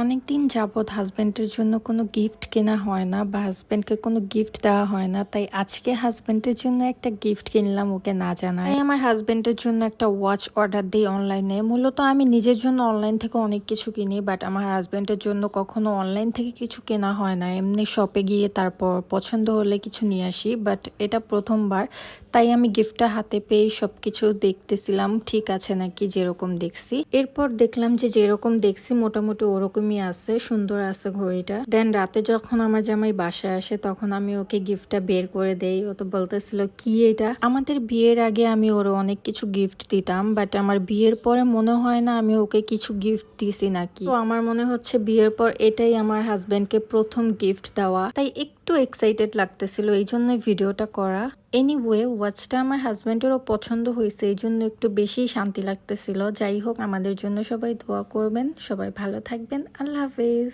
অনেকদিন যাবৎ হাজবেন্ডের জন্য কোনো গিফট কেনা হয় না বা হাজবেন্ডকে কোনো গিফট দেওয়া হয় না, তাই আজকে হাজবেন্ডের জন্য একটা গিফট কিনলাম ওকে না জানায়। তাই আমার হাজবেন্ডের জন্য একটা ওয়াচ অর্ডার দিই অনলাইনে। মূলত আমি নিজের জন্য অনলাইন থেকে অনেক কিছু কিনি, বাট আমার হাজবেন্ডের জন্য কখনো অনলাইন থেকে কিছু কেনা হয় না। এমনি শপে গিয়ে তারপর পছন্দ হলে কিছু নিয়ে আসি, বাট এটা প্রথমবার। তাই আমি গিফটটা হাতে পেয়ে সবকিছু দেখতেছিলাম ঠিক আছে নাকি, যেরকম দেখছি। এরপর দেখলাম যে যেরকম দেখছি মোটামুটি ওরকমই আছে, সুন্দর আছে ঘড়িটা। দেন রাতে যখন আমার জামাই বাসায় আসে তখন আমি ওকে গিফটটা বের করে দেই। ও তো বলতেছিল কি এটা। আমাদের বিয়ের আগে আমি ওর অনেক কিছু গিফট দিতাম, বাট আমার বিয়ের পরে মনে হয় না আমি ওকে কিছু গিফট দিছি নাকি। তো আমার মনে হচ্ছে বিয়ের পর এটাই আমার হাজবেন্ডকে প্রথম গিফট দেওয়া, তাই একটু এক্সাইটেড লাগতেছিল, এই জন্য ভিডিওটা করা। এনিওয়ে, ওয়াচটা আমার হাজবেন্ডেরও পছন্দ হয়েছে, এই জন্য একটু বেশি শান্তি লাগতেছিল। যাই হোক, আমাদের জন্য সবাই দোয়া করবেন, সবাই ভালো থাকবেন। আল্লাহ হাফেজ।